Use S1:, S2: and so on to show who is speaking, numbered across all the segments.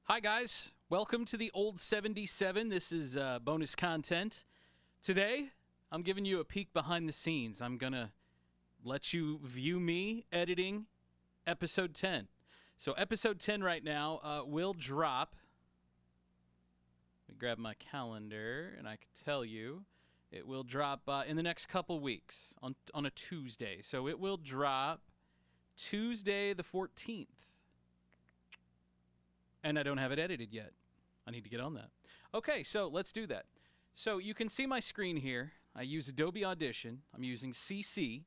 S1: Hi, guys. Welcome to the Old 77. This is bonus content. Today, I'm giving you a peek behind the scenes. I'm going to let you view me editing episode 10. So, episode 10 right now will drop. Let me grab my calendar, and I can tell you it will drop in the next couple weeks on a Tuesday. So, it will drop Tuesday the 14th. And I don't have it edited yet. I need to get on that. Okay, so let's do that. So you can see my screen here. I use Adobe Audition. I'm using CC,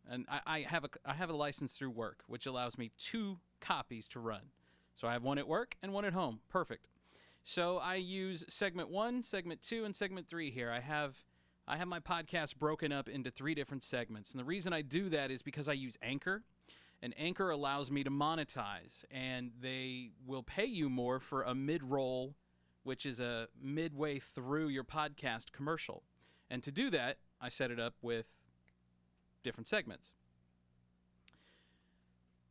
S1: and I have a license through work, which allows me 2 copies to run. So I have one at work and one at home. Perfect. So I use segment 1, segment 2, and segment 3 here. I have my podcast broken up into 3 different segments, and the reason I do that is because I use Anchor. And Anchor allows me to monetize, and they will pay you more for a mid-roll, which is a midway through your podcast commercial. And to do that, I set it up with different segments.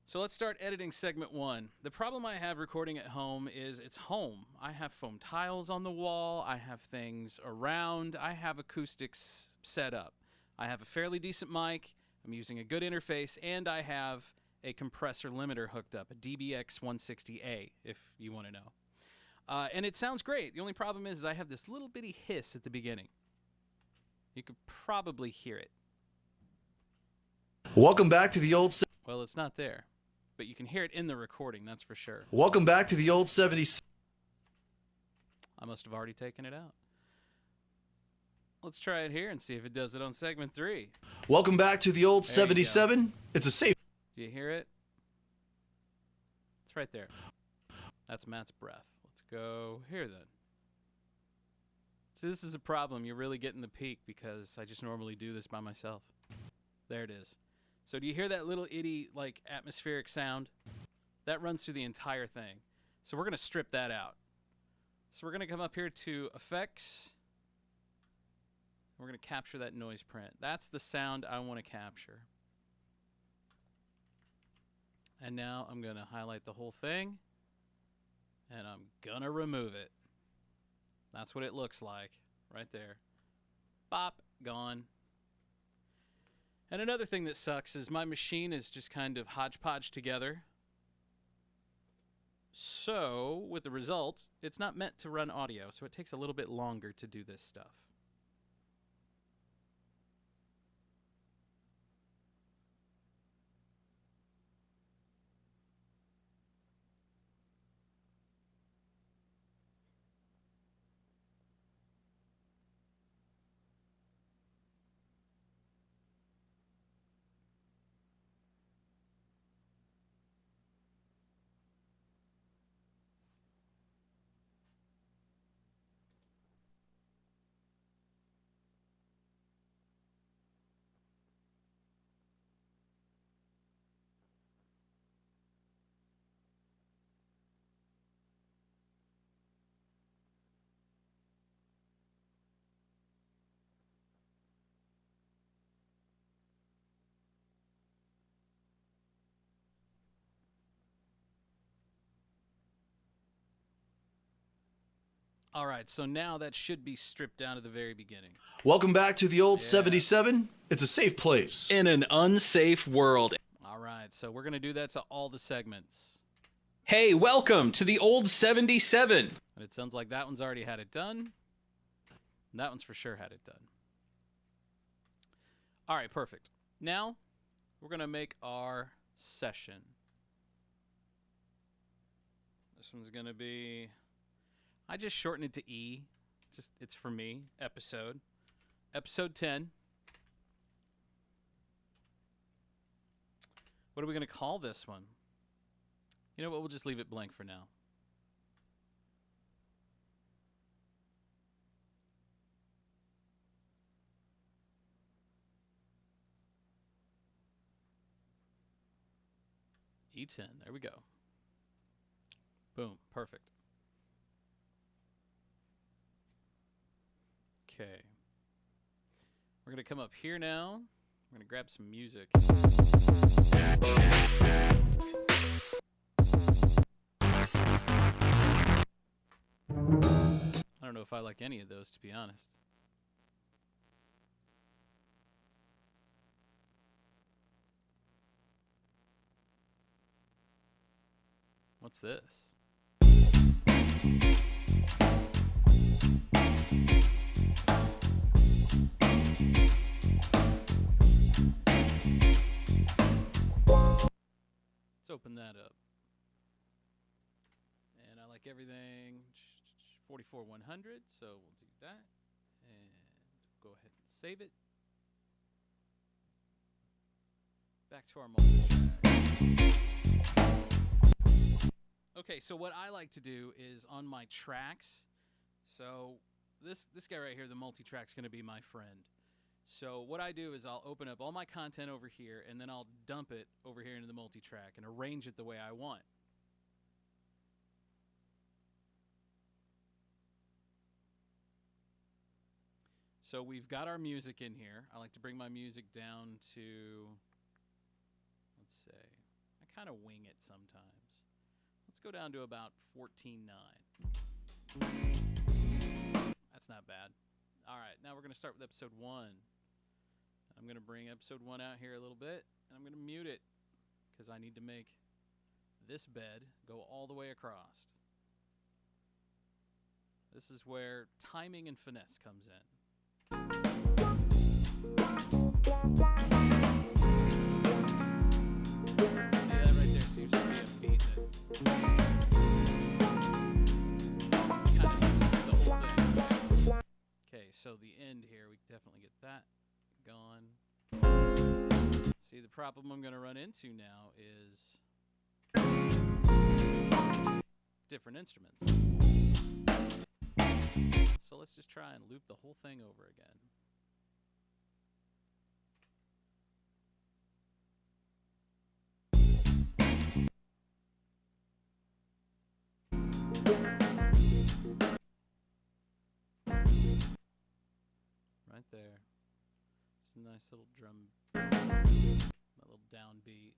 S1: So let's start editing segment 1. The problem I have recording at home is it's home. I have foam tiles on the wall. I have things around. I have acoustics set up. I have a fairly decent mic. I'm using a good interface, and I have a compressor limiter hooked up, a DBX 160A, if you want to know. And it sounds great. The only problem is I have this little bitty hiss at the beginning. You could probably hear it.
S2: Welcome back to the old...
S1: Well, it's not there, but you can hear it in the recording, that's for sure.
S2: Welcome back to the old 70s.
S1: I must have already taken it out. Let's try it here and see if it does it on segment 3.
S2: Welcome back to the old
S1: There you
S2: 77. It's a safe...
S1: Do you hear it? It's right there. That's Matt's breath. Let's go here then. So this is a problem. You're really getting the peak because I just normally do this by myself. There it is. So do you hear that little itty, like, atmospheric sound? That runs through the entire thing. So we're going to strip that out. So we're going to come up here to Effects. We're going to capture that noise print. That's the sound I want to capture. And now I'm going to highlight the whole thing, and I'm going to remove it. That's what it looks like right there. Bop, gone. And another thing that sucks is my machine is just kind of hodgepodge together. So, with the result, it's not meant to run audio, so it takes a little bit longer to do this stuff. All right, so now that should be stripped down to the very beginning.
S2: Welcome back to the old 77. It's a safe place.
S1: In an unsafe world. All right, so we're going to do that to all the segments. Hey, welcome to the old 77. And it sounds like that one's already had it done. And that one's for sure had it done. All right, perfect. Now, we're going to make our session. This one's going to be... I just shortened it to E. Just it's for me. Episode 10. What are we going to call this one? You know what? We'll just leave it blank for now. E10. There we go. Boom. Perfect. Okay. We're going to come up here now. We're going to grab some music. know if I like any of those, to be honest. What's this? Let's open that up. And I like everything 44-100, so we'll do that. And go ahead and save it. Back to our multi-track. Okay, so what I like to do is on my tracks, so this guy right here, the multi-track's going to be my friend. So what I do is I'll open up all my content over here, and then I'll dump it over here into the multi-track and arrange it the way I want. So we've got our music in here. I like to bring my music down to, let's say, I kind of wing it sometimes. Let's go down to about 14.9. That's not bad. All right, now we're going to start with episode 1. I'm going to bring episode 1 out here a little bit, and I'm going to mute it because I need to make this bed go all the way across. This is where timing and finesse comes in. See that right there seems to be a beat that kind of messes with the whole thing. Okay, so the end here, we definitely get that gone. See, the problem I'm going to run into now is different instruments. So let's just try and loop the whole thing over again. Right there. It's a nice little drum, a little downbeat.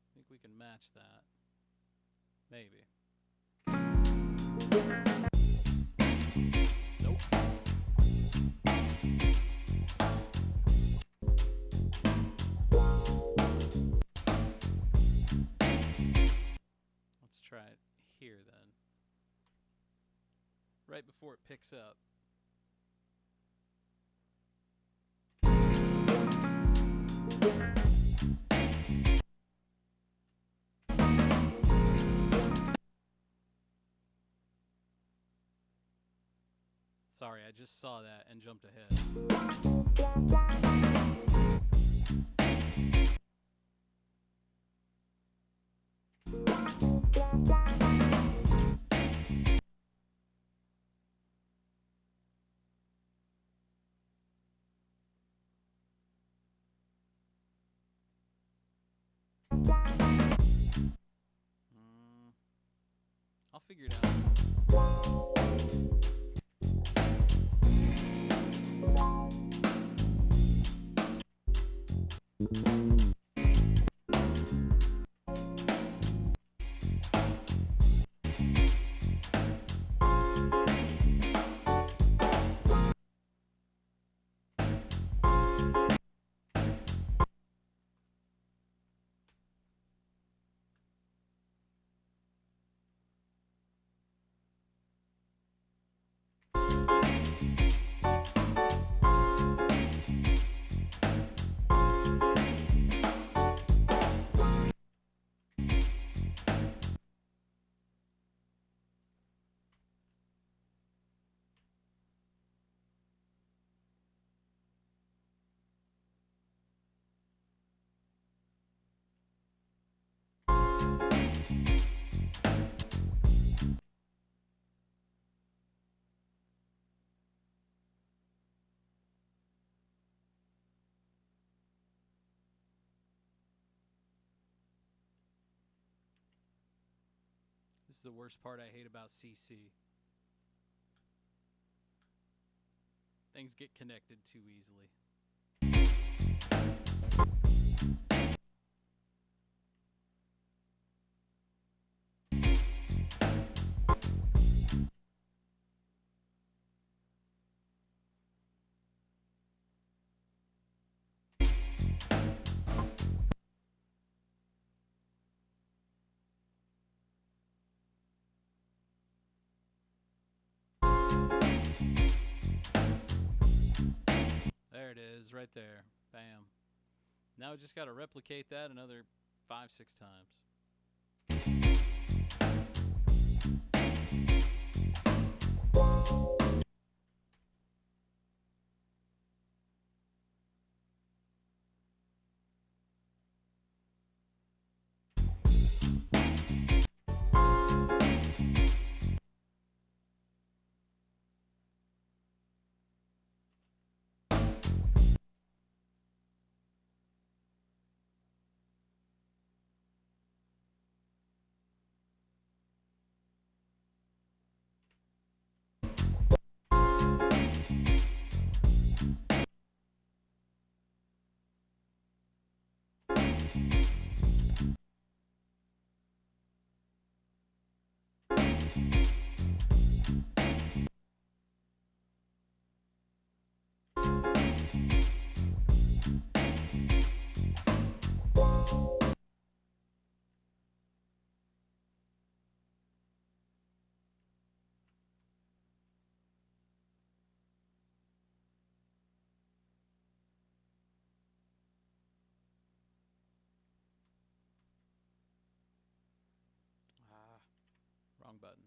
S1: I think we can match that. Maybe. Nope. Let's try it here then. Right before it picks up. Sorry, I just saw that and jumped ahead. I'll figure it out. This is the worst part I hate about CC. Things get connected too easily. There it is, right there. Bam. Now we just got to replicate that another 5-6 times. Ah, wrong button.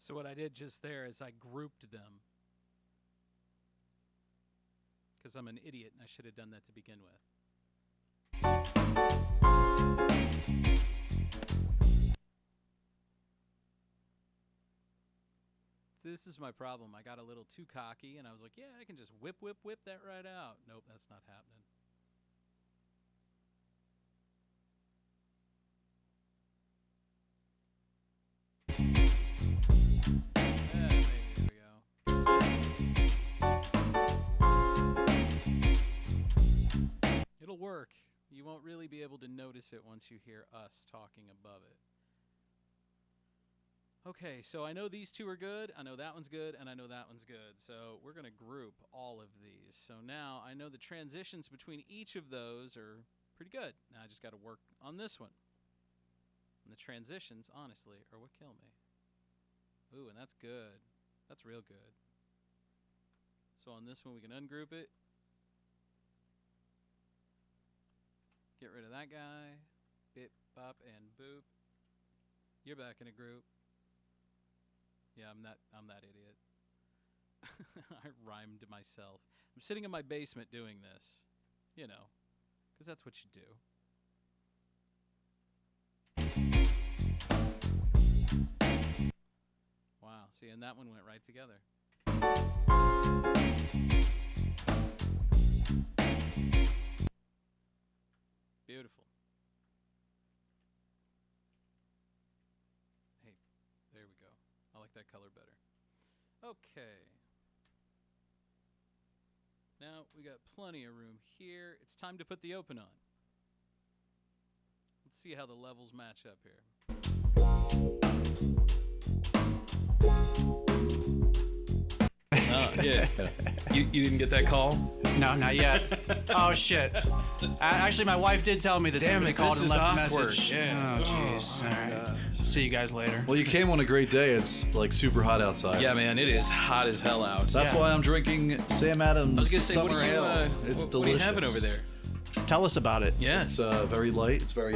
S1: So what I did just there is I grouped them. Because I'm an idiot and I should have done that to begin with. So this is my problem. I got a little too cocky and I was like, yeah, I can just whip that right out. Nope, that's not happening. Yeah, maybe, there we go. It'll work. You won't really be able to notice it once you hear us talking above it. Okay, so I know these two are good, I know that one's good, and I know that one's good. So we're going to group all of these. So now I know the transitions between each of those are pretty good. Now I just got to work on this one. And the transitions, honestly, are what kill me. Ooh, and that's good. That's real good. So on this one, we can ungroup it. Get rid of that guy. Bip, bop, and boop. You're back in a group. Yeah, I'm that idiot. I rhymed myself. I'm sitting in my basement doing this. You know, because that's what you do. Wow, see, and that one went right together. Beautiful. Hey, there we go. I like that color better. Okay. Now we got plenty of room here. It's time to put the open on. Let's see how the levels match up here. Oh, yeah. You didn't get that call?
S3: No, not yet. Oh, shit. Actually, my wife did tell me that somebody called and left a message.
S1: Yeah.
S3: Oh, jeez. All right. See you guys later.
S2: Well, you came on a great day. It's like super hot outside.
S1: Yeah, man, it is hot as hell out.
S2: That's why I'm drinking Sam Adams
S1: I was gonna say,
S2: Summer Ale. It's delicious.
S1: What are you having over there?
S3: Tell us about it.
S1: Yeah.
S2: It's very light. It's very...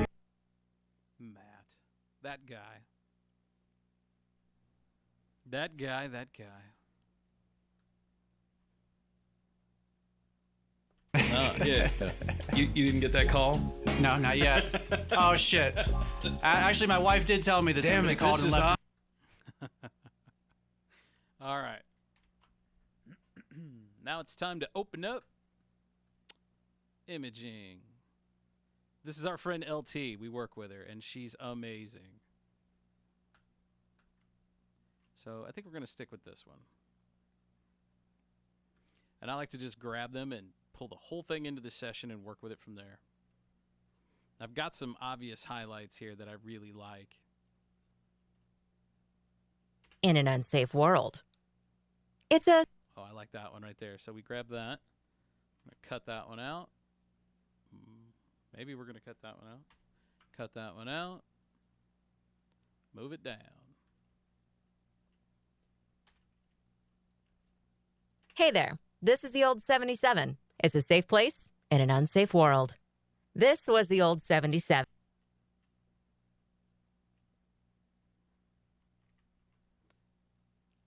S1: Matt. That guy. That guy. Oh, yeah. You didn't get that call?
S3: No, not yet. Oh, shit. Actually, my wife did tell me that somebody called and left.
S1: All right. Now it's time to open up imaging. This is our friend LT. We work with her, and she's amazing. So I think we're going to stick with this one. And I like to just grab them and pull the whole thing into the session and work with it from there. I've got some obvious highlights here that I really like.
S4: In an unsafe world. It's a...
S1: Oh, I like that one right there. So we grab that. I'm going to cut that one out. Maybe we're going to cut that one out. Cut that one out. Move it down.
S4: Hey there, this is the old 77. It's a safe place in an unsafe world. This was the old 77.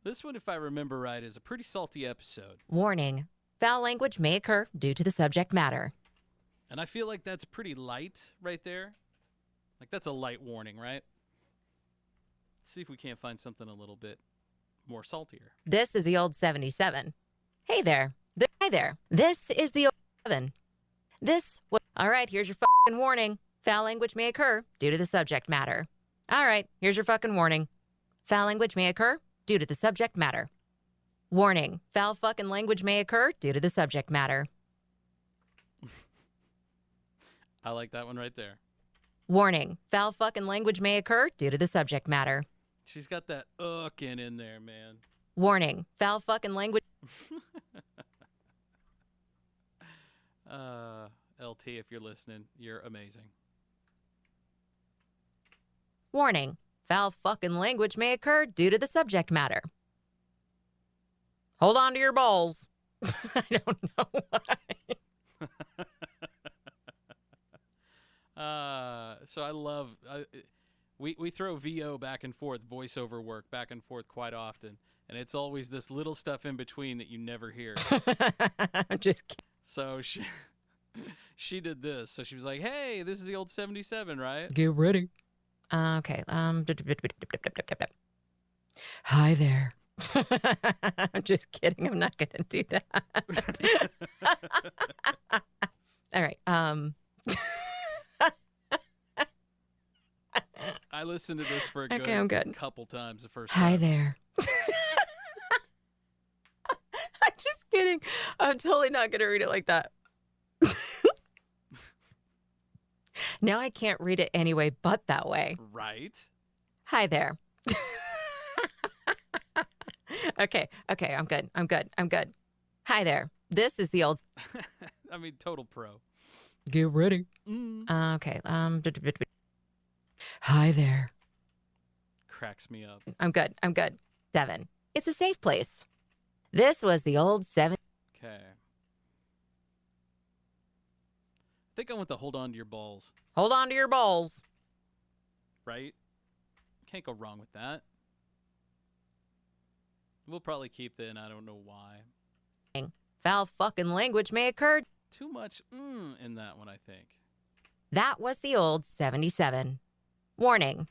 S1: This one, if I remember right, is a pretty salty episode.
S4: Warning, foul language may occur due to the subject matter.
S1: And I feel like that's pretty light right there. Like, that's a light warning, right? Let's see if we can't find something a little bit more saltier.
S4: This is the old 77. Hey there. Hi there. This is the old 7. All right, here's your fucking warning. Foul language may occur due to the subject matter. All right, here's your fucking warning. Foul language may occur due to the subject matter. Warning. Foul fucking language may occur due to the subject matter.
S1: I like that one right there.
S4: Warning. Foul fucking language may occur due to the subject matter.
S1: She's got that in there, man.
S4: Warning. Foul fucking language.
S1: LT, if you're listening, you're amazing.
S4: Warning. Foul fucking language may occur due to the subject matter. Hold on to your balls. I don't know why.
S1: So I love... we throw VO back and forth, voiceover work back and forth quite often. And it's always this little stuff in between that you never hear.
S4: I'm just kidding.
S1: So she did this. So she was like, hey, this is the old 77, right?
S4: Get ready. Okay. Hi there. I'm just kidding. I'm not going to do that. All right.
S1: I listened to this for a
S4: I'm good.
S1: couple times the first time.
S4: Hi there. I'm just kidding. I'm totally not going to read it like that. Now I can't read it anyway but that way.
S1: Right.
S4: Hi there. Okay, I'm good. Hi there. This is the old...
S1: I mean, total pro.
S4: Get ready. Okay. Hi there.
S1: Cracks me up.
S4: I'm good. 7. It's a safe place. This was the old 7.
S1: Okay. I think I want the hold on to your balls.
S4: Hold on to your balls.
S1: Right? Can't go wrong with that. We'll probably keep the, and I don't know why.
S4: Foul fucking language may occur.
S1: Too much in that one, I think.
S4: That was the old 77. Warning.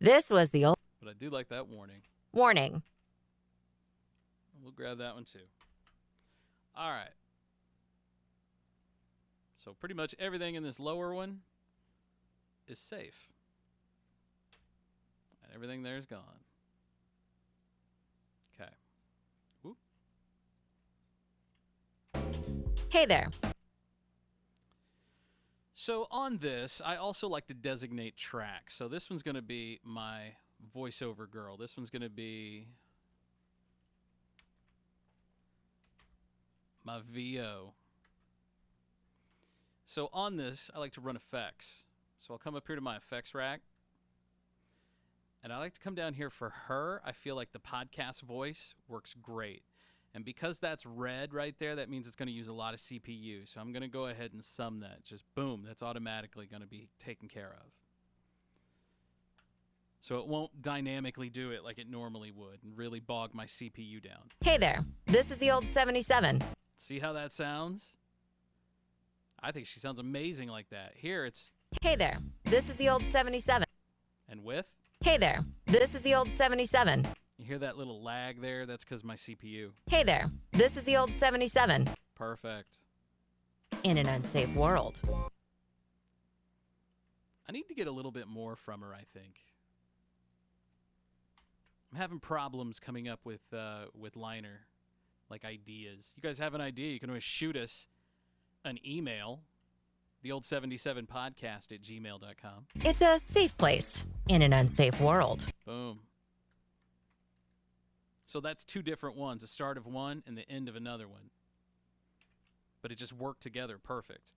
S4: This was the old...
S1: But I do like that warning.
S4: Warning.
S1: We'll grab that one too. All right. So pretty much everything in this lower one is safe. And everything there is gone. Okay. Whoop.
S4: Hey there.
S1: So on this, I also like to designate tracks. So this one's going to be my voiceover girl. This one's going to be my VO. So on this, I like to run effects. So I'll come up here to my effects rack. And I like to come down here for her. I feel like the podcast voice works great. And because that's red right there, that means it's going to use a lot of CPU. So I'm going to go ahead and sum that. Just boom, that's automatically going to be taken care of. So it won't dynamically do it like it normally would and really bog my CPU down.
S4: Hey there, this is the old 77.
S1: See how that sounds? I think she sounds amazing like that. Here it's...
S4: Hey there, this is the old 77.
S1: And with?
S4: Hey there, this is the old 77.
S1: You hear that little lag there? That's because my CPU.
S4: Hey there, this is the old 77.
S1: Perfect.
S4: In an unsafe world.
S1: I need to get a little bit more from her, I think. I'm having problems coming up with liner, like ideas. You guys have an idea, you can always shoot us an email, theold77podcast@gmail.com.
S4: It's a safe place in an unsafe world.
S1: Boom. So that's two different ones, the start of one and the end of another one. But it just worked together perfect.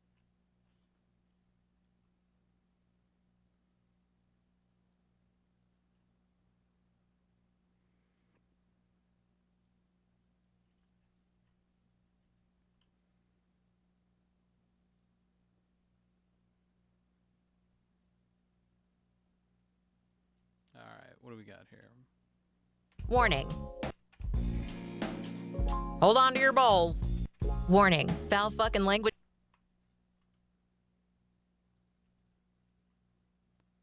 S1: All right, what do we got here?
S4: Warning. Hold on to your balls. Warning. Foul fucking language.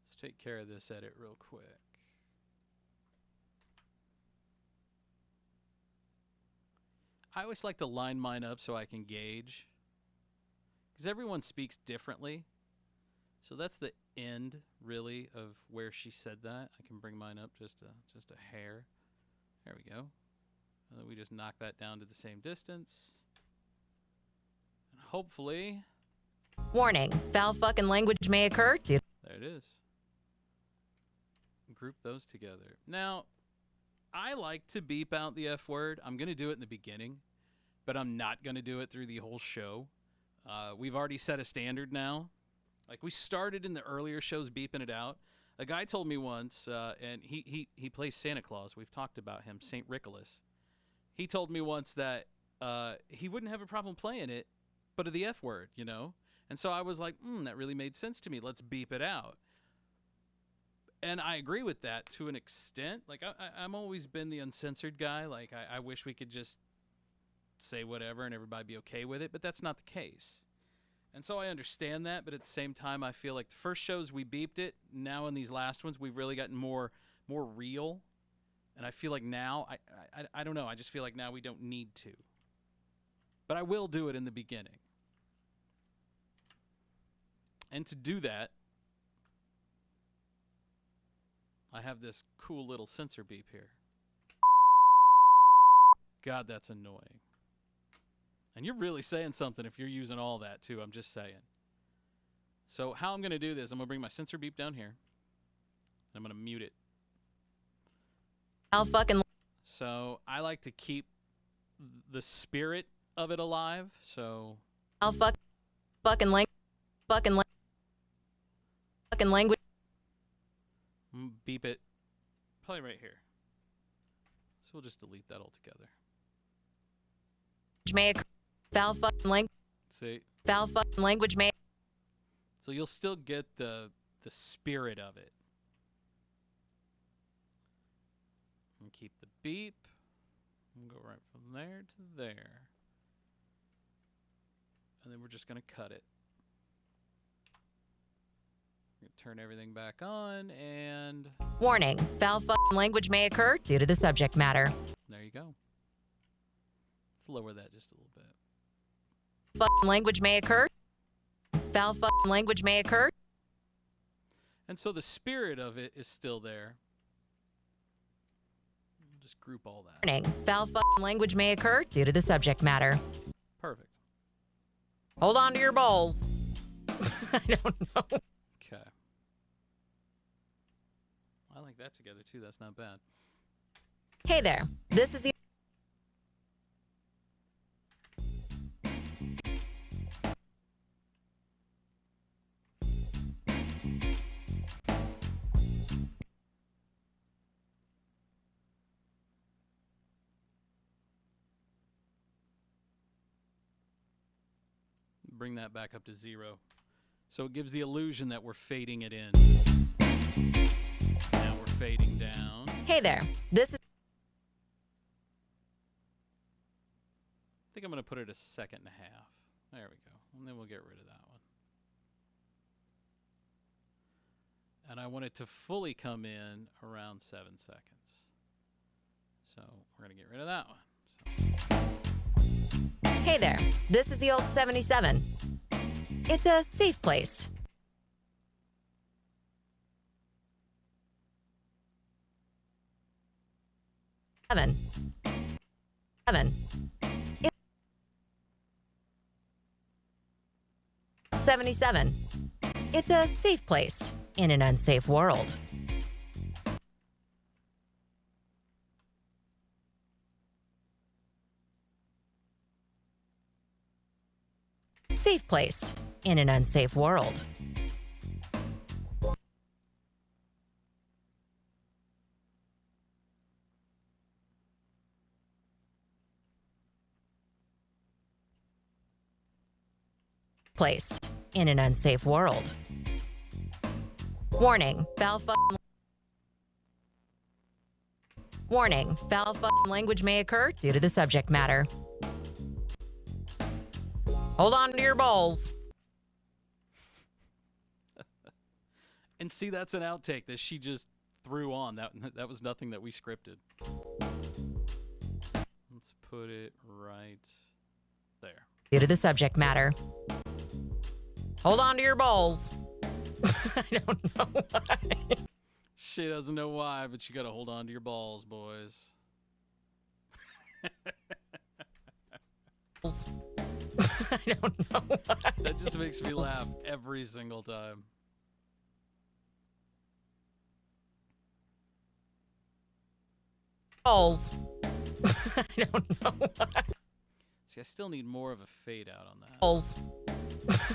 S1: Let's take care of this edit real quick. I always like to line mine up so I can gauge, because everyone speaks differently. So that's the end, really, of where she said that. I can bring mine up just a hair. There we go. And then we just knock that down to the same distance. And hopefully...
S4: Warning. Foul fucking language may occur.
S1: There it is. Group those together. Now, I like to beep out the F word. I'm going to do it in the beginning, but I'm not going to do it through the whole show. We've already set a standard now. Like, we started in the earlier shows beeping it out. A guy told me once, and he plays Santa Claus. We've talked about him, St. Richolas. He told me once that he wouldn't have a problem playing it, but of the F word, you know? And so I was like, that really made sense to me. Let's beep it out. And I agree with that to an extent. Like, I'm always been the uncensored guy. Like, I wish we could just say whatever and everybody be okay with it, but that's not the case. And so I understand that, but at the same time, I feel like the first shows we beeped it. Now in these last ones, we've really gotten more real. And I feel like now, I don't know, I just feel like now we don't need to. But I will do it in the beginning. And to do that, I have this cool little sensor beep here. God, that's annoying. And you're really saying something if you're using all that, too. I'm just saying. So how I'm going to do this, I'm going to bring my sensor beep down here. I'm going to mute it.
S4: Foul fucking.
S1: So I like to keep the spirit of it alive. So.
S4: Foul fucking language. Fucking language.
S1: Beep it. Probably right here. So we'll just delete that altogether.
S4: May occur. Foul fucking language.
S1: See?
S4: Foul fucking language may.
S1: So you'll still get the spirit of it. And keep the beep. And go right from there to there. And then we're just going to cut it. We're going to turn everything back on and...
S4: Warning. Foul fucking language may occur due to the subject matter.
S1: There you go. Let's lower that just a little bit.
S4: Fucking language may occur. Foul fucking language may occur.
S1: And so the spirit of it is still there. We'll just group all that.
S4: Warning. Foul fucking language may occur due to the subject matter.
S1: Perfect.
S4: Hold on to your balls. I don't know.
S1: Okay. I like that together too. That's not bad.
S4: Hey there. This is the
S1: Bring that back up to 0. So it gives the illusion that we're fading it in. Now we're fading down.
S4: Hey there. This is
S1: I think I'm going to put it a 1.5 seconds. There we go. And then we'll get rid of that one. And I want it to fully come in around 7 seconds. So we're going to get rid of that one.
S4: Hey there. This is the old 77. It's a safe place. Seven. 77. It's a safe place in an unsafe world. Safe place in an unsafe world. Place in an unsafe world. Warning, Warning, foul language may occur due to the subject matter. Hold on to your balls.
S1: And see, that's an outtake that she just threw on. That was nothing that we scripted. Let's put it right there.
S4: Due to the subject matter. Hold on to your balls. I don't know why.
S1: She doesn't know why, but you gotta hold on to your balls, boys.
S4: I don't know why.
S1: That just makes me laugh every single time.
S4: Balls. I don't know why.
S1: See, I still need more of a fade out on that.
S4: Balls.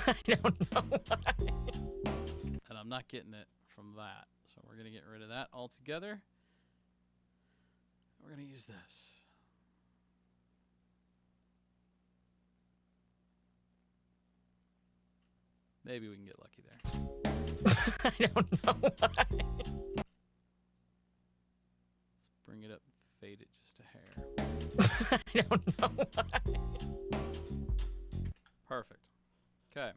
S4: I don't know why.
S1: And I'm not getting it from that. So we're going to get rid of that altogether. We're going to use this. Maybe we can get lucky there.
S4: I don't know why.
S1: Let's bring it up and fade it just a hair.
S4: I don't know why.
S1: Perfect. Okay.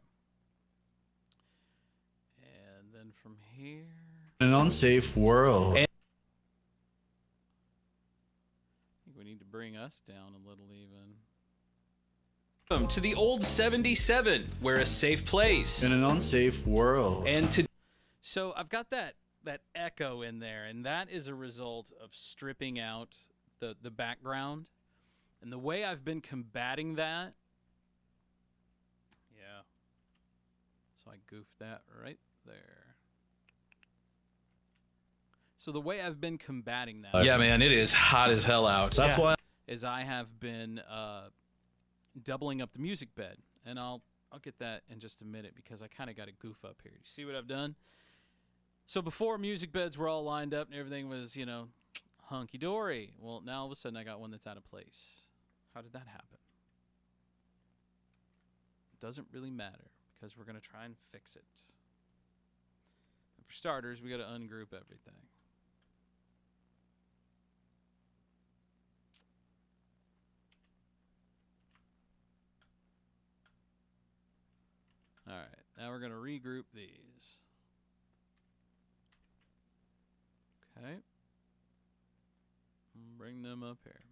S1: And then from here...
S2: An unsafe world.
S1: I think we need to bring us down a little even. Welcome to the old 77. We're a safe place.
S2: In an unsafe world.
S1: And so I've got that echo in there, and that is a result of stripping out the background. And the way I've been combating that, yeah. So I goofed that right there. So the way I've been combating that, yeah, man, it is hot as hell out.
S2: That's why.
S1: Is I have been doubling up the music bed, and I'll get that in just a minute because I kind of got to goof up here. You see what I've done? So before music beds were all lined up and everything was, you know, hunky-dory. Well, now all of a sudden I got one that's out of place. How did that happen? It doesn't really matter because we're going to try and fix it. And for starters, we got to ungroup everything. All right, now we're going to regroup these. Okay. Bring them up here.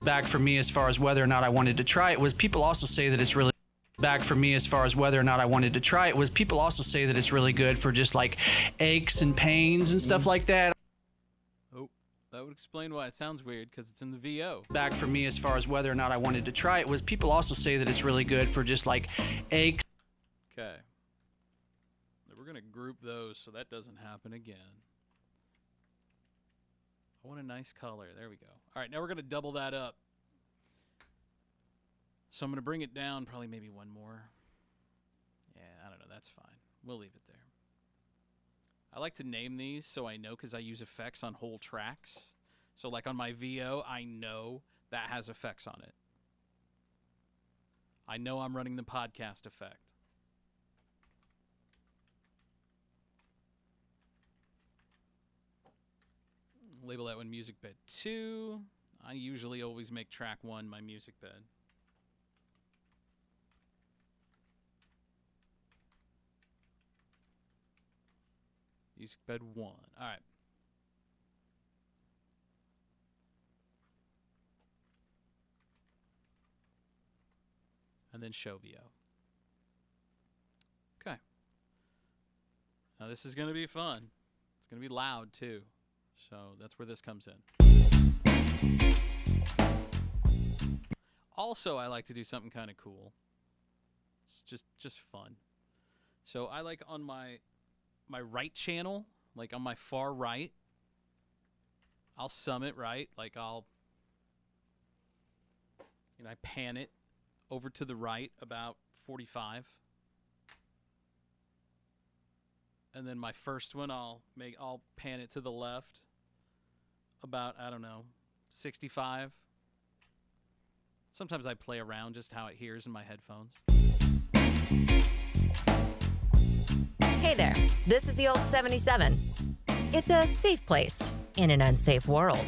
S3: Back for me as far as whether or not I wanted to try it was people also say that it's really back for me as far as whether or not I wanted to try it was people also say that it's really good for just like aches and pains and stuff like that.
S1: Oh, that would explain why it sounds weird, because it's in the VO.
S3: Back for me as far as whether or not I wanted to try it was people also say that it's really good for just like egg.
S1: Okay. We're going to group those so that doesn't happen again. I want a nice color. There we go. All right, now we're going to double that up. So I'm going to bring it down, probably maybe one more. Yeah, I don't know. That's fine. We'll leave it there. I like to name these so I know, because I use effects on whole tracks. So like on my VO, I know that has effects on it. I know I'm running the podcast effect. Label that one music bed 2. I usually always make track 1 my music bed. Music bed 1. All right. And then show VO. Okay. Now this is going to be fun. It's going to be loud too. So that's where this comes in. Also, I like to do something kind of cool. It's just fun. So I like on my right channel, like on my far right, I'll sum it right. Like I pan it over to the right about 45. And then my first one, I'll pan it to the left about, I don't know, 65. Sometimes I play around just how it hears in my headphones.
S4: Hey there, this is the old 77. It's a safe place in an unsafe world.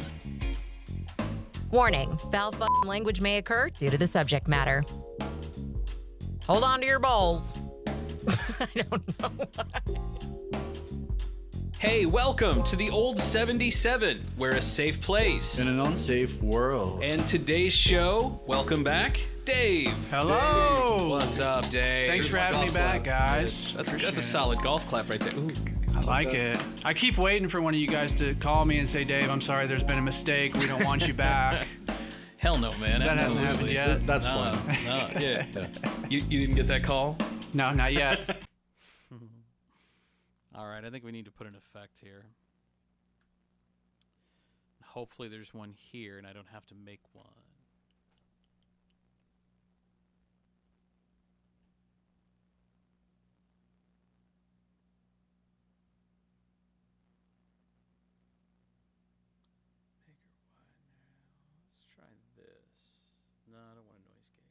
S4: Warning, foul f***ing language may occur due to the subject matter. Hold on to your balls. I don't know why.
S1: Hey, welcome to the old 77. We're a safe place.
S2: In an unsafe world.
S1: And today's show, welcome back, Dave.
S3: Hello.
S1: What's up, Dave?
S3: Thanks for having me back, guys.
S1: That's a solid golf clap right there. Ooh.
S3: I like it. I keep waiting for one of you guys to call me and say, Dave, I'm sorry, there's been a mistake. We don't want you back.
S1: Hell no, man.
S3: That hasn't happened yet.
S2: That's fine.
S1: No, yeah. You didn't get that call?
S3: No, not yet.
S1: All right, I think we need to put an effect here. Hopefully there's one here and I don't have to make one. Let's try this. No, I don't want a noise gate.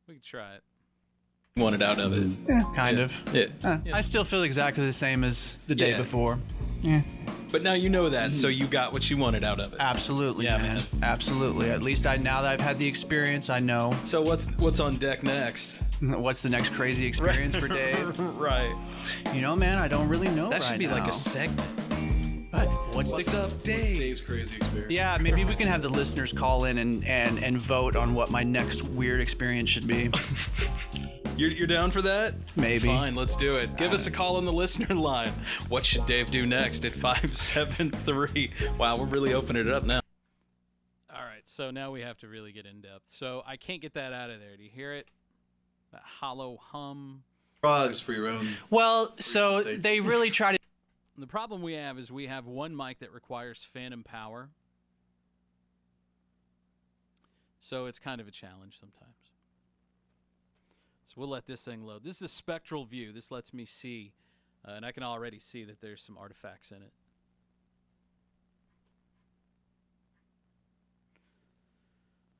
S1: We can try it. Want it out of it.
S3: Yeah, kind of.
S1: Yeah.
S3: I still feel exactly the same as the day before. Yeah.
S1: But now you know that, so you got what you wanted out of it.
S3: Absolutely,
S1: Yeah,
S3: man.
S1: man.
S3: Absolutely. At least now that I've had the experience, I know.
S1: So what's on deck next?
S3: What's the next crazy experience for Dave?
S1: Right.
S3: You know, man, I don't really know
S1: That should
S3: right
S1: be like
S3: now.
S1: a segment.
S3: What's
S1: What's up,
S2: What's
S1: Dave?
S2: Dave's crazy experience?
S3: Yeah, maybe we can have the listeners call in and vote on what my next weird experience should be.
S1: You're down for that?
S3: Maybe.
S1: Fine, let's do it. Give us a call on the listener line. What should Dave do next at 573? Wow, we're really opening it up now. All right, so now we have to really get in depth. So I can't get that out of there. Do you hear it? That hollow hum.
S2: Frogs for your own.
S3: Well, so they really try to.
S1: The problem we have is we have one mic that requires phantom power. So it's kind of a challenge sometimes. So we'll let this thing load. This is a spectral view. This lets me see, and I can already see that there's some artifacts in it.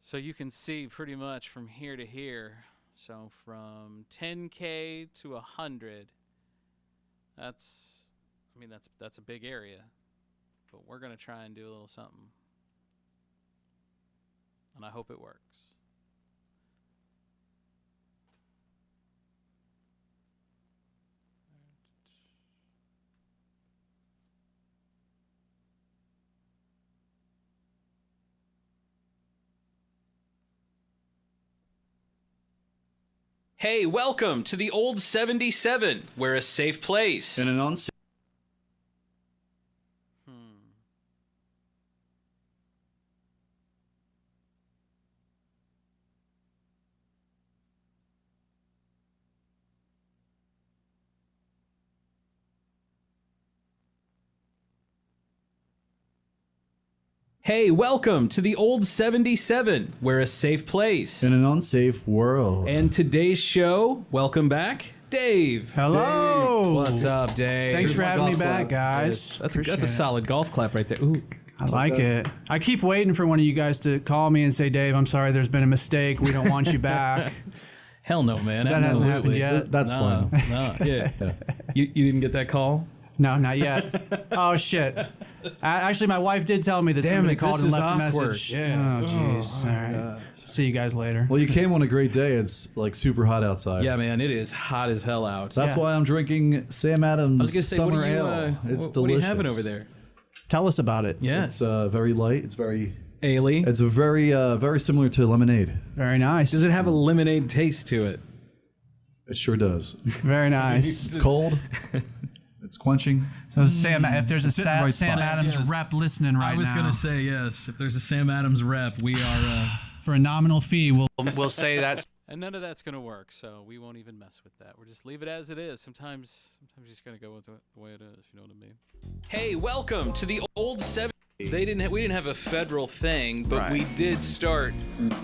S1: So you can see pretty much from here to here. So from 10K to 100, that's a big area. But we're going to try and do a little something. And I hope it works. Hey, welcome to the Old 77. We're a safe place.
S2: In an unsafe.
S1: Hey, welcome to the Old 77. We're a safe place.
S2: In an unsafe world.
S1: And today's show, welcome back, Dave.
S5: Hello.
S1: What's up, Dave?
S5: Thanks for
S2: my
S5: having me
S2: golf
S5: back,
S2: clap.
S5: guys.
S1: That's a
S5: Appreciate it.
S1: solid golf clap right there. Ooh.
S5: I like it. I keep waiting for one of you guys to call me and say, Dave, I'm sorry, there's been a mistake. We don't want you back.
S1: Hell no, man.
S5: That hasn't happened yet.
S2: That's fine.
S1: No, yeah. You didn't get that call?
S5: No, not yet. Oh, shit. Actually, my wife did tell me that somebody called and left a message.
S1: Yeah.
S5: Oh, jeez. All right. See you guys later.
S2: Well, you came on a great day. It's like super hot outside.
S1: Yeah, man, it is hot as hell out.
S2: That's
S5: Yeah.
S2: why I'm drinking Sam Adams
S1: I was gonna say,
S2: Summer
S1: what are you,
S2: Ale. It's delicious.
S1: what are you having over there?
S5: Tell us about it.
S1: Yeah,
S2: It's very light. It's very.
S1: Ale.
S2: It's very similar to lemonade.
S5: Very nice.
S1: Does it have a lemonade taste to it?
S2: It sure does.
S5: Very nice.
S2: It's cold. It's quenching.
S5: So, Sam, if there's a
S2: in the right
S5: Sam
S2: spot.
S5: Adams
S1: Yes.
S5: rep listening right now,
S1: say yes. If there's a Sam Adams rep, we are.
S5: for a nominal fee,
S3: We'll say that's
S1: And none of that's gonna work, so we won't even mess with that. We'll just leave it as it is. Sometimes you just gotta go with the way it is. You know what I mean? Hey, welcome to the Old 70. We didn't have a federal thing, but we did start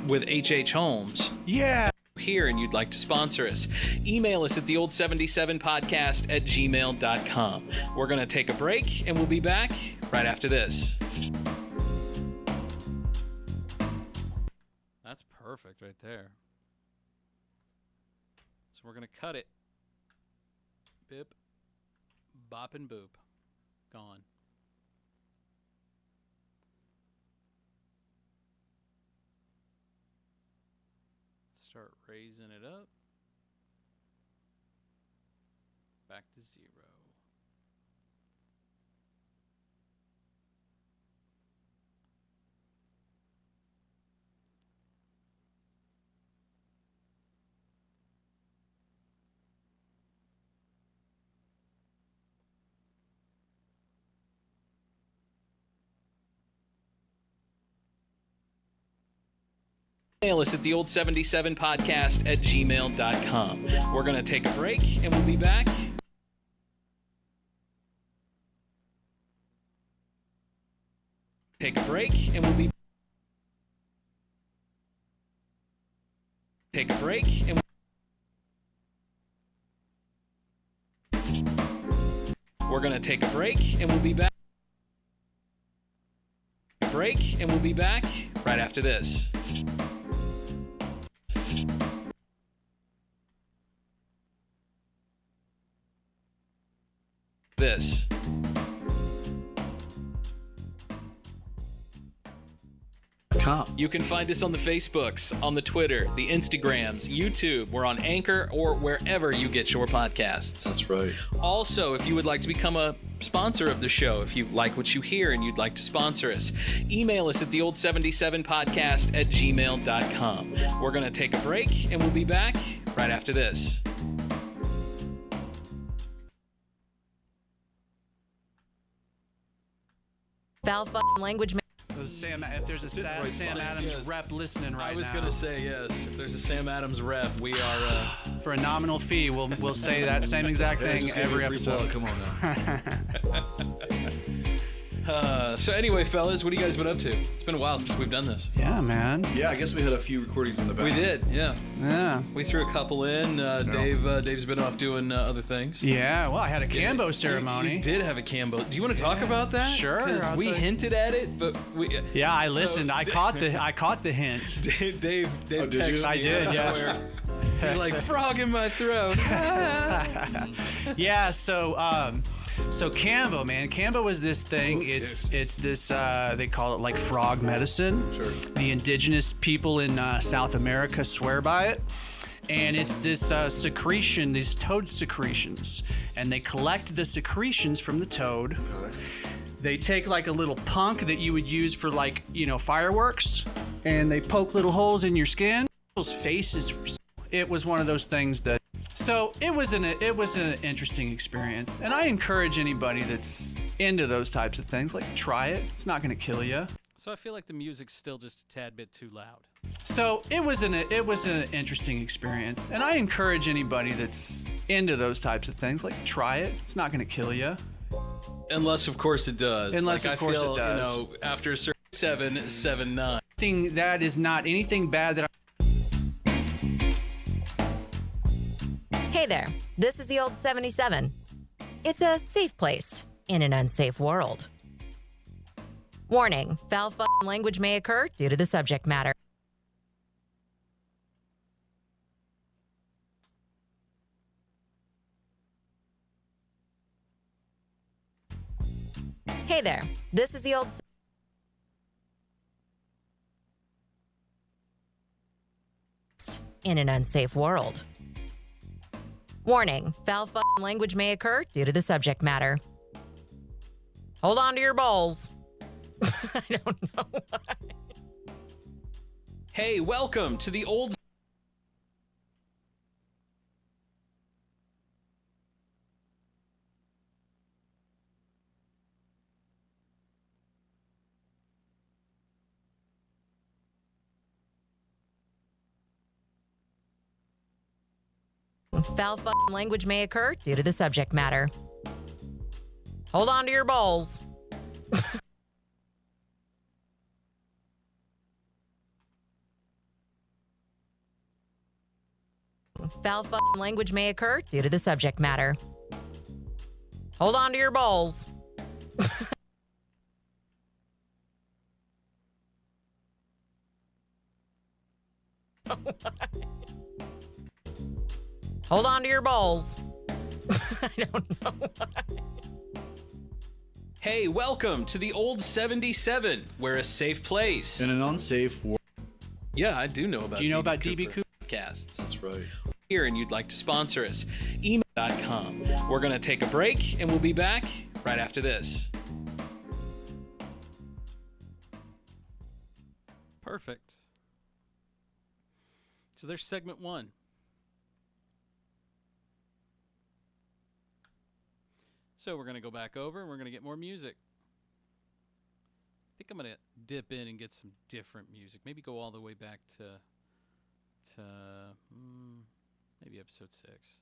S1: with H.H. Holmes.
S3: yeah.
S1: Here and you'd like to sponsor us, email us at theold77podcast@gmail.com. We're going to take a break and we'll be back right after this. That's perfect right there. So we're going to cut it. Bip, bop, and boop. Gone. Start raising it up. Back to 0. Email us at theold77podcast@gmail.com. We're going to take a break and we'll be back. Take a break and we'll be Take a break and we're going to take a break and we'll be back. Break and we'll be back right after this. This. You can find us on the Facebooks, on the Twitter, the Instagrams, YouTube. We're on Anchor or wherever you get your podcasts.
S2: That's right.
S1: Also, if you would like to become a sponsor of the show, if you like what you hear and you'd like to sponsor us, email us at theold77podcast@gmail.com. We're going to take a break and we'll be back right after this.
S4: Foul fucking language.
S3: Sam, if there's a Sam Adams
S1: Yes.
S3: rep listening right now,
S1: I was going to say yes. If there's a Sam Adams rep, we are...
S3: for a nominal fee, we'll say that same exact thing every episode.
S2: Come on now.
S1: So anyway, fellas, what have you guys been up to? It's been a while since we've done this.
S3: Yeah, man.
S2: Yeah, I guess we had a few recordings in the back.
S1: We did, yeah.
S3: Yeah.
S1: We threw a couple in. Dave's been off doing other things.
S3: Yeah. Well, I had a Cambo ceremony.
S1: You did have a Cambo. Do you want to talk about that?
S3: Sure,
S1: 'Cause
S3: I'll
S1: we
S3: tell you.
S1: hinted at it, but we.
S3: Yeah, I
S1: So-
S3: listened. I caught the hint.
S1: Dave
S2: did you?
S1: texted
S3: I
S1: me
S3: did,
S1: out of
S3: yes.
S1: nowhere. He's like, frog in my throat.
S3: Yeah. So Cambo, man. Cambo is this thing. It's this they call it like frog medicine.
S2: Sure.
S3: The indigenous people in South America swear by it. And it's this secretion, these toad secretions. And they collect the secretions from the toad. They take like a little punk that you would use for like, fireworks. And they poke little holes in your skin. People's faces it was one of those things that. So it was an interesting experience, and I encourage anybody that's into those types of things, like, try it. It's not going to kill you.
S1: So I feel like the music's still just a tad bit too loud.
S3: So it was an interesting experience, and I encourage anybody that's into those types of things, like, try it. It's not going to kill you.
S6: Unless, of course, it does.
S3: Unless,
S6: like,
S3: of course,
S6: I feel,
S3: it does.
S6: You know, after a certain 7, 9.
S3: That is not anything bad that
S4: Hey there, this is the old 77. It's a safe place in an unsafe world. Warning, foul f***ing language may occur due to the subject matter. Hey there, this is the old... in an unsafe world. Warning, foul f***ing language may occur due to the subject matter. Hold on to your balls. I don't know why.
S6: Hey, welcome to the old...
S4: Foul f***ing language may occur due to the subject matter. Hold on to your balls. Foul f***ing language may occur due to the subject matter. Hold on to your balls. Hold on to your balls. I don't know why.
S6: Hey, welcome to the old 77. We're a safe place.
S2: In an unsafe world.
S6: Yeah, I do know about.
S3: Do you know about DB Cooper?
S6: Podcasts?
S2: That's right.
S6: Here, and you'd like to sponsor us, email.com. We're gonna take a break, and we'll be back right after this.
S1: Perfect. So there's segment 1. So we're going to go back over and we're going to get more music. I think I'm going to dip in and get some different music. Maybe go all the way back to maybe episode 6.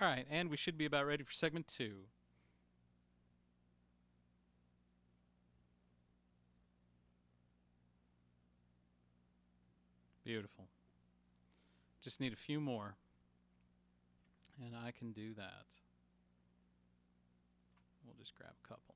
S1: All right, and we should be about ready for segment 2. Beautiful. Just need a few more, and I can do that. We'll just grab a couple.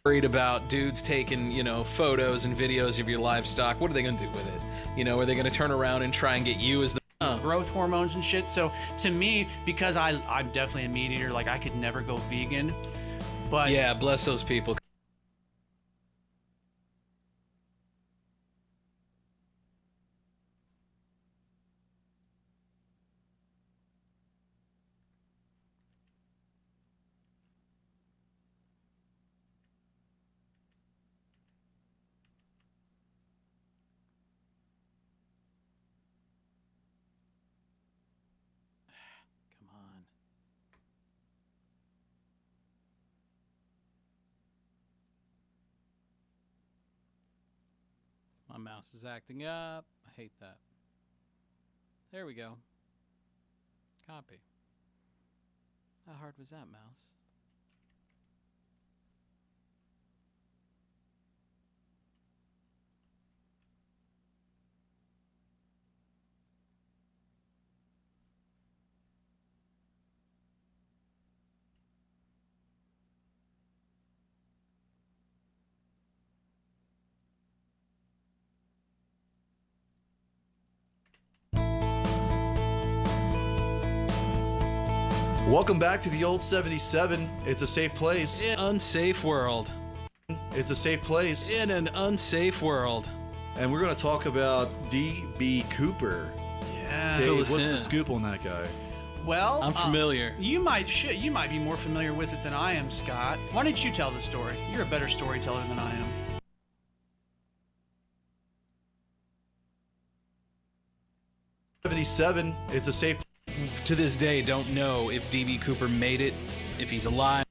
S1: Worried about dudes taking, photos and videos of your livestock. What are they going to do with it? Are they going to turn around and try and get you as the
S3: growth hormones and shit? So to me, because I'm definitely a meat eater, like I could never go vegan. But
S1: yeah, bless those people. Come on. My mouse is acting up. I hate that. There we go. Copy. How hard was that, mouse?
S2: Welcome back to the old 77. It's a safe place.
S1: In an unsafe world.
S2: It's a safe place.
S1: In an unsafe world.
S2: And we're going to talk about D.B. Cooper.
S3: yeah.
S2: Dave,
S1: Fill
S2: what's
S1: us
S2: the
S1: in.
S2: scoop on that guy?
S3: Well,
S1: I'm familiar.
S3: You might be more familiar with it than I am, Scott. Why don't you tell the story? You're a better storyteller than I am.
S2: 77. It's a safe.
S1: To this day, don't know if D.B. Cooper made it, if he's alive.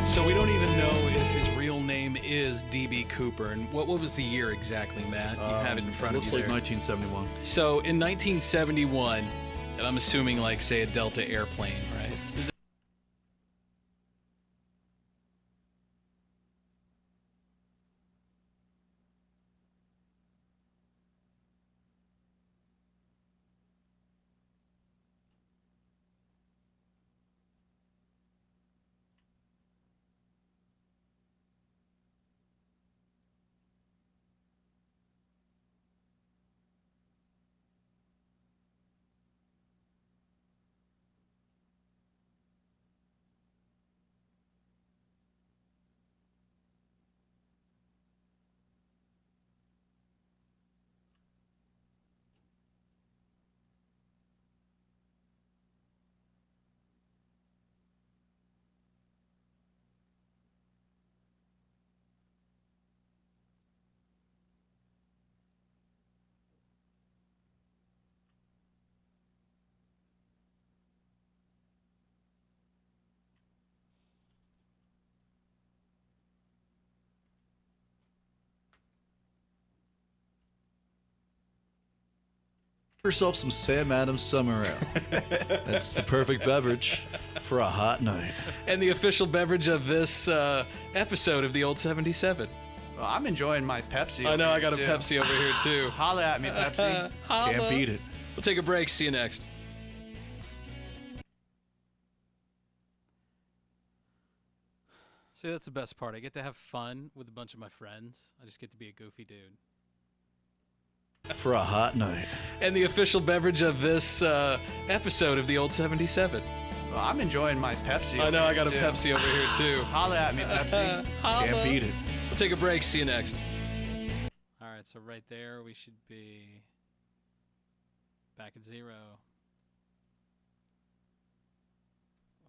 S1: So we don't even know if his real name is D.B. Cooper. And what was the year exactly, Matt? You have it in front of
S2: Looks
S1: you
S2: like
S1: there.
S2: 1971.
S1: So in 1971, and I'm assuming like, say, a Delta airplane, right? Is
S2: Yourself some Sam Adams Summer Ale. That's the perfect beverage for a hot night.
S1: and the official beverage of this episode of the Old 77.
S3: Well, I'm enjoying my Pepsi.
S1: I know,
S3: over
S1: I got a
S3: here, too.
S1: Pepsi over here, too.
S3: Holla at me, Pepsi.
S2: Can't beat it.
S1: We'll take a break. See you next. See, that's the best part. I get to have fun with a bunch of my friends. I just get to be a goofy dude.
S2: For a hot night.
S1: And the official beverage of this episode of the Old 77.
S3: Well, I'm enjoying my Pepsi.
S1: I know,
S3: over
S1: I got a
S3: here, too.
S1: Pepsi over here, too.
S3: Holla at me, Pepsi.
S2: Can't beat it.
S1: We'll take a break. See you next. All right, so right there we should be back at 0. I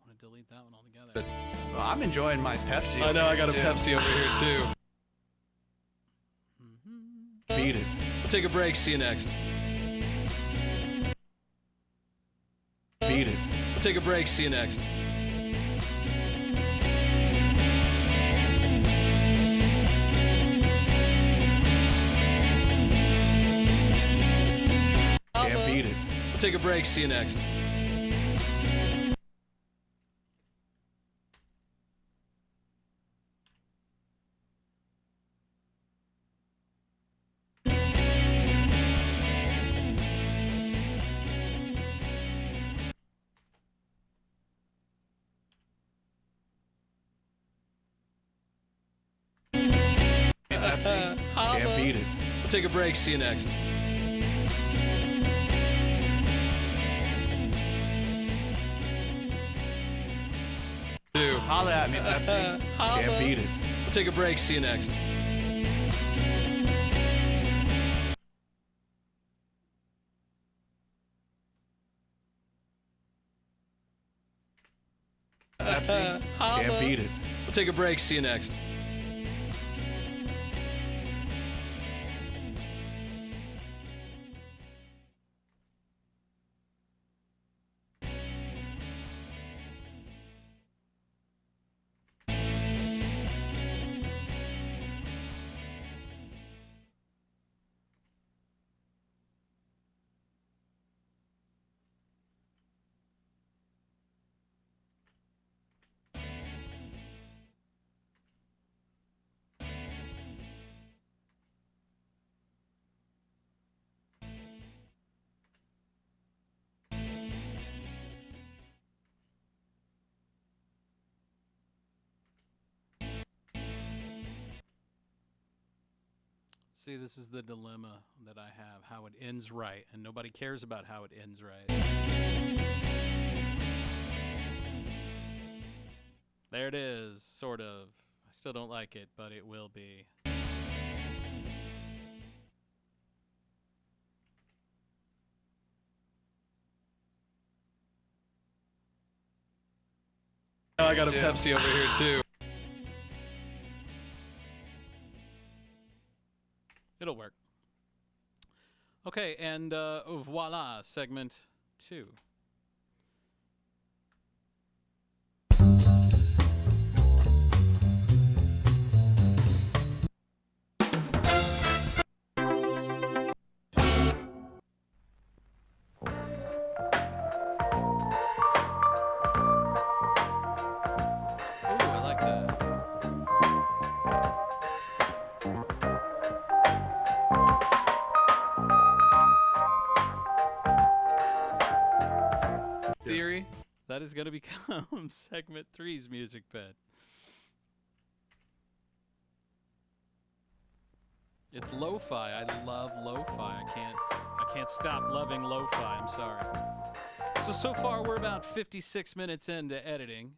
S1: want to delete that one altogether.
S3: Well, I'm enjoying my Pepsi.
S1: I know,
S3: over
S1: I got a
S3: here, too.
S1: Pepsi over here, too.
S2: Beat it.
S6: We'll take a break. See you next.
S2: Beat it.
S6: We'll take a break. See you next.
S2: Can't beat it.
S6: We'll take a break. See you next.
S2: Can't beat it.
S6: We'll take a break. See you next.
S3: Holla at me, Pepsi.
S2: Can't beat it.
S6: We'll take a break. See you next.
S2: Can't beat it.
S6: We'll take a break. See you next.
S1: See, this is the dilemma that I have, how it ends right, and nobody cares about how it ends right. There it is, sort of. I still don't like it, but it will be.
S6: Oh, I got a Pepsi over here too.
S1: It'll work. Okay, and voila, segment 2. Ooh, I like that. Theory, that is going to become segment 3's music bed. It's lo-fi. I love lo-fi. I can't stop loving lo-fi. I'm sorry. So far we're about 56 minutes into editing.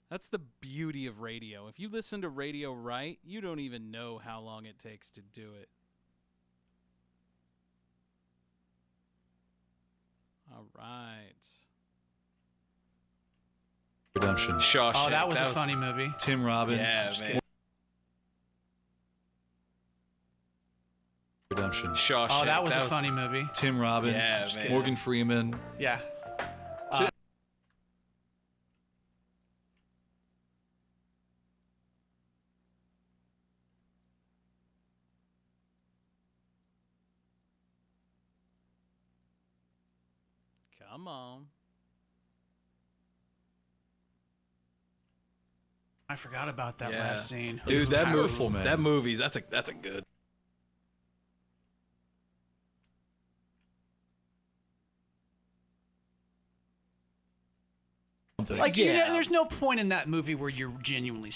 S1: That's the beauty of radio. If you listen to radio right, you don't even know how long it takes to do it. All right.
S2: Redemption.
S6: Shawshank.
S3: Oh, that was a funny movie.
S2: Tim Robbins.
S6: Yeah, man.
S2: Redemption.
S6: Shawshank.
S3: Oh, that was a funny movie.
S2: Tim Robbins.
S6: Yeah, man.
S2: Morgan Freeman.
S3: Yeah.
S1: Come on.
S3: I forgot about that
S6: Yeah.
S3: last scene.
S6: Dude, that
S2: powerful,
S6: movie,
S2: man.
S6: that movie, that's a good.
S3: Like, you know, there's no point in that movie where you're genuinely.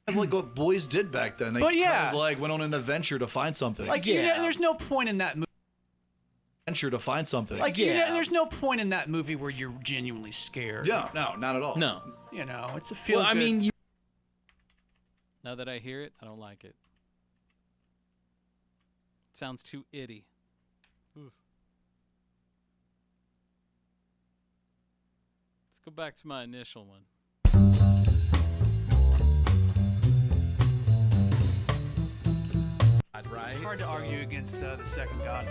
S2: Like what boys did back then. They
S3: But yeah.
S2: kind of like went on an adventure to find something.
S3: Like, you know, there's no point in that movie.
S2: Adventure to find something.
S3: Like, you know, there's no point in that movie where you're genuinely scared.
S2: no, not at all.
S6: No.
S3: You know, it's a feel.
S6: Well, I mean, you.
S1: Now that I hear it, I don't like it. It sounds too itty. Oof. Let's go back to my initial one. Right.
S3: It's hard to argue against the second God.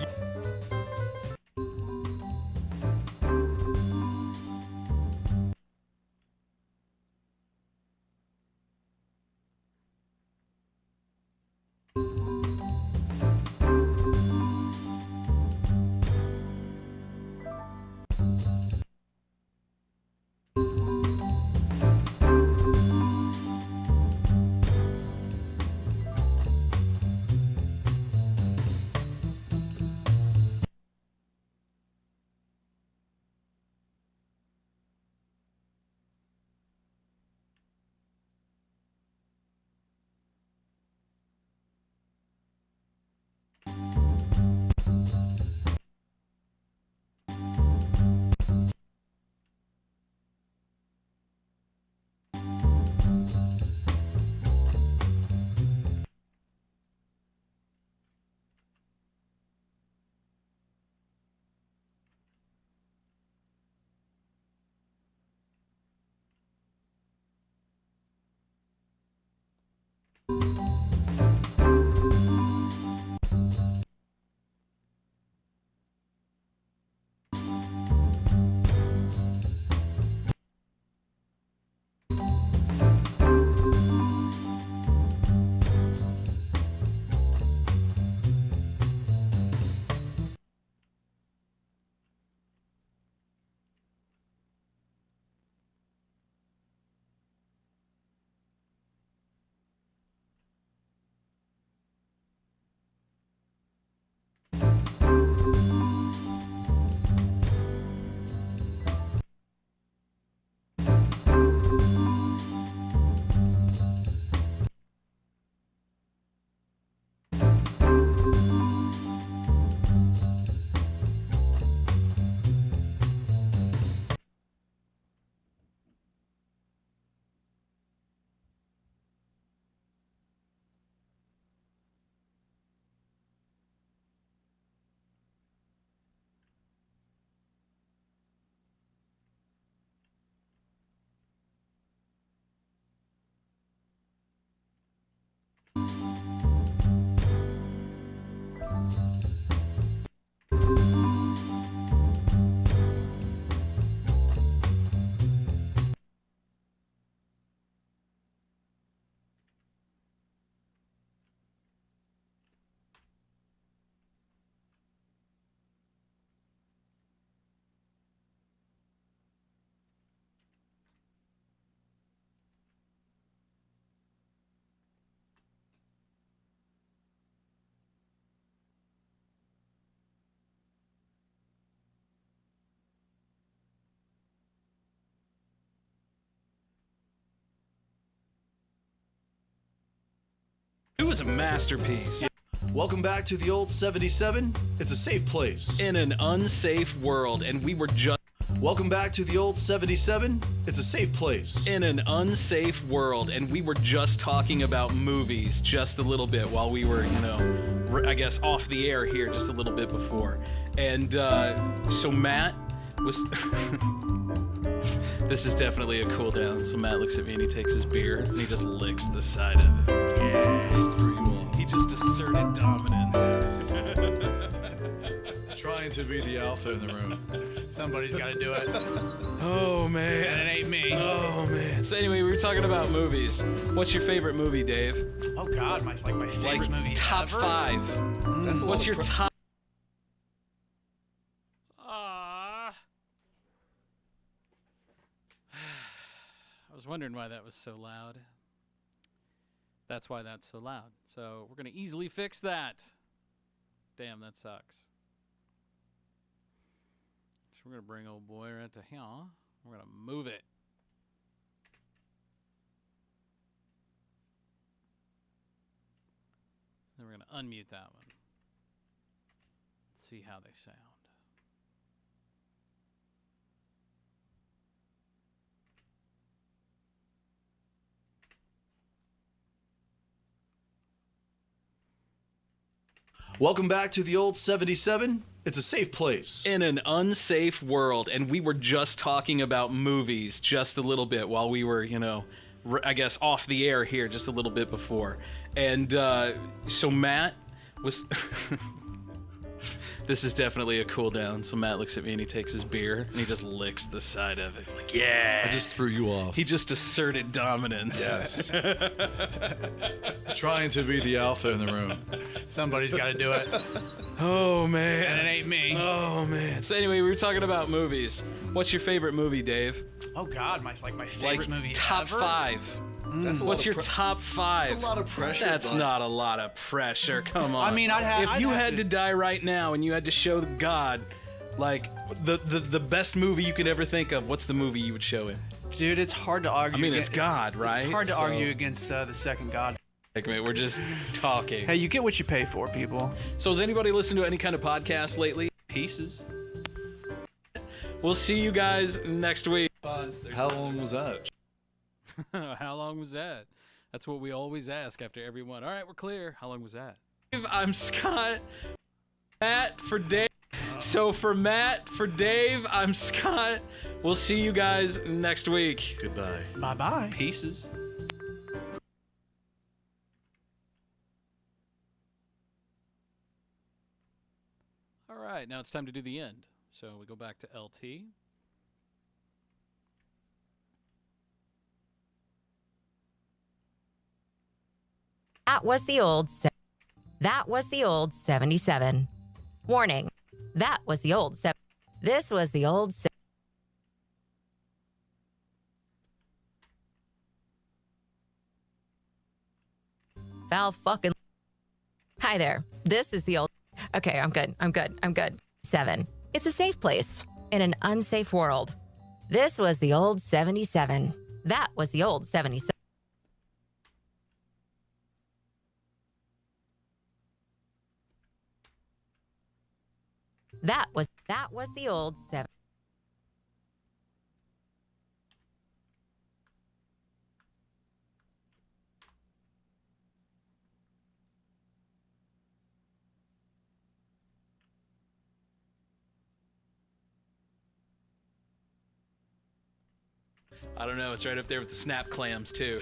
S1: It was a masterpiece.
S2: Welcome back to the old 77. It's a safe place.
S1: In an unsafe world, and we were just
S2: Welcome back to the old 77. It's a safe place.
S1: in an unsafe world, and we were just talking about movies just a little bit while we were, I guess off the air here just a little bit before. And so Matt was this is definitely a cool down. So Matt looks at me and he takes his beer and he just licks the side of it. Yeah, he just asserted dominance.
S2: Trying to be the alpha in the room.
S3: Somebody's got to do it.
S1: Oh man.
S3: And it ain't me.
S1: Oh man. So anyway, we were talking about movies. What's your favorite movie, Dave?
S3: Oh God, my favorite movie
S1: top
S3: ever?
S1: 5.
S2: That's a lot
S1: What's
S2: of
S1: your
S2: pro-
S1: top? I was wondering why that was so loud. That's why that's so loud. So we're gonna easily fix that. Damn, that sucks. So we're gonna bring old boy right to here. We're gonna move it. Then we're gonna unmute that one. Let's see how they sound.
S2: Welcome back to the old 77. It's a safe place.
S1: In an unsafe world, and we were just talking about movies just a little bit while we were, I guess off the air here just a little bit before. And so Matt
S6: Was This is definitely a cool down. So Matt looks at me and he takes his beer and he just licks the side of it. Like, yeah.
S2: I just threw you off.
S6: He just asserted dominance.
S2: Yes. Trying to be the alpha in the room.
S3: Somebody's got to do it.
S6: Oh, man.
S3: And it ain't me.
S6: Oh, man. So anyway, we were talking about movies. What's your favorite movie, Dave?
S3: Oh God, my favorite movie
S6: top
S3: ever?
S6: 5.
S2: That's a lot
S6: What's
S2: of
S6: your top 5?
S2: That's a lot of pressure.
S6: That's
S2: but
S6: not a lot of pressure. Come on.
S3: I mean,
S6: if you had to die right now and you had to show God, like, the best movie you could ever think of, what's the movie you would show him?
S3: Dude, it's hard to argue.
S6: I mean, it's God, right?
S3: It's hard to
S6: So-
S3: argue against the second God.
S6: Like, man, we're just talking.
S3: Hey, you get what you pay for, people.
S6: So has anybody listened to any kind of podcast lately? Pieces. We'll see you guys next week.
S2: How long was that?
S1: How long was that? That's what we always ask after every one. All right, we're clear. How long was that?
S6: I'm Scott. Matt for Dave. So for Matt, for Dave, I'm Scott. We'll see you guys next week.
S2: Goodbye.
S3: Bye-bye.
S6: Pieces.
S1: All right, now it's time to do the end. So we go back to LT.
S4: That was the old 77. Warning. That was the old 7. This was the old Val fucking. Hi there. This is the old. Okay, I'm good. 7. It's a safe place in an unsafe world. This was the old 77. That was the old 77. That was the old 7.
S6: I don't know. It's right up there with the snap clams, too.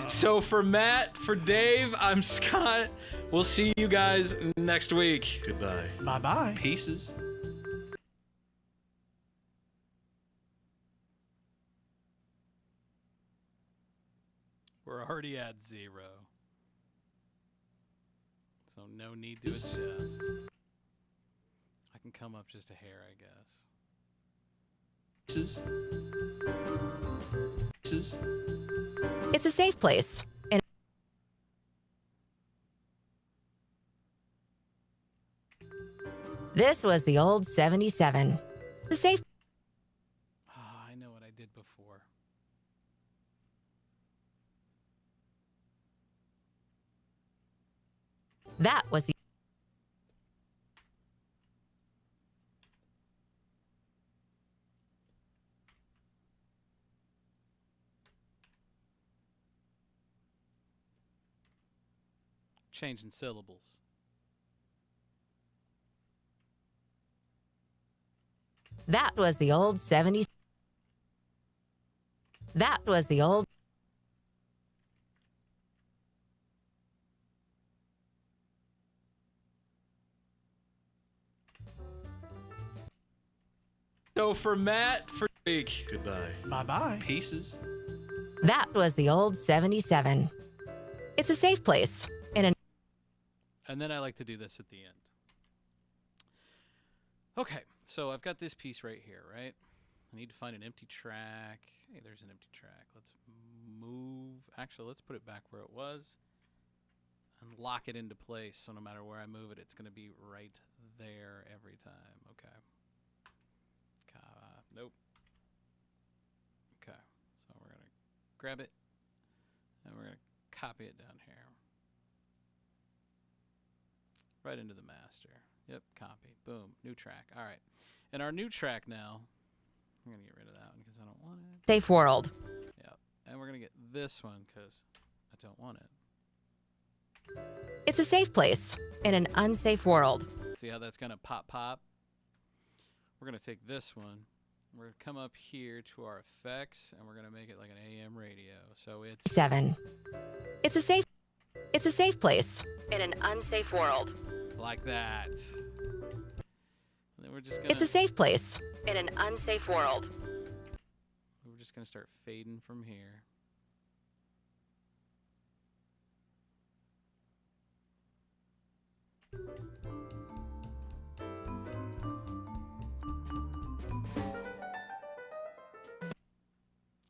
S6: So for Matt, for Dave, I'm Scott. We'll see you guys next week.
S2: Goodbye.
S3: Bye-bye.
S6: Pieces.
S1: We're already at 0. So no need to adjust. I can come up just a hair, I guess.
S6: Pieces. Pieces.
S4: It's a safe place. And this was the old 77. The safe.
S1: Ah, I know what I did before.
S4: That was the.
S1: Changing syllables.
S4: That was the old 70s. That was the old.
S6: So for Matt, for week.
S2: Goodbye.
S3: Bye-bye.
S6: Pieces.
S4: That was the old 77. It's a safe place in an.
S1: And then I like to do this at the end. Okay, so I've got this piece right here, right? I need to find an empty track. Hey, there's an empty track. Let's move. Actually, let's put it back where it was and lock it into place. So no matter where I move it, it's going to be right there every time. Okay. Nope. Okay, so we're going to grab it and we're going to copy it down here. Right into the master. Yep, copy. Boom, new track. All right. And our new track now, I'm going to get rid of that one because I don't want it.
S4: Safe world.
S1: Yep. And we're going to get this one because I don't want it.
S4: It's a safe place in an unsafe world.
S1: See how that's going to pop? We're going to take this one. We're going to come up here to our effects, and we're going to make it like an AM radio. So it's
S4: 7. It's a safe. It's It's a safe place in an unsafe world.
S1: Like that. And then we're just gonna.
S4: It's a safe place in an unsafe world.
S1: We're just gonna start fading from here.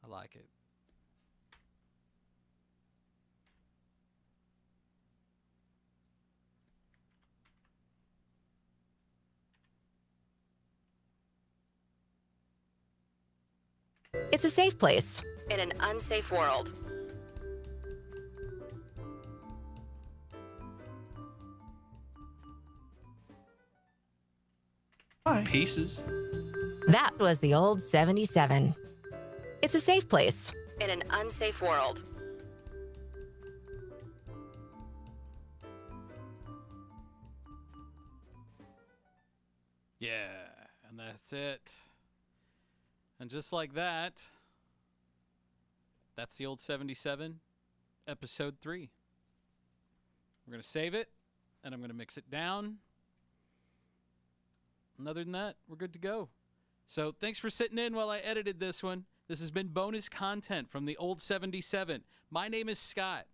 S1: I like it.
S4: It's a safe place in an unsafe world.
S6: Pieces.
S4: That was the old 77. It's a safe place in an unsafe world.
S1: Yeah, and that's it. And just like that, that's the old 77, episode 3. We're going to save it, and I'm going to mix it down. And other than that, we're good to go. So thanks for sitting in while I edited this one. This has been bonus content from the old 77. My name is Scott.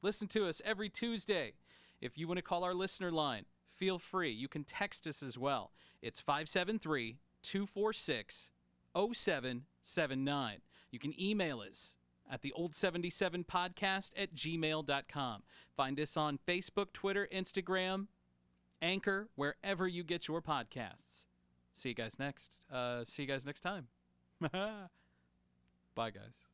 S1: Listen to us every Tuesday. If you want to call our listener line, feel free. You can text us as well. It's 573-246-0779. You can email us at the old77podcast@gmail.com. Find us on Facebook, Twitter, Instagram, Anchor, wherever you get your podcasts. See you guys next time. Bye, guys.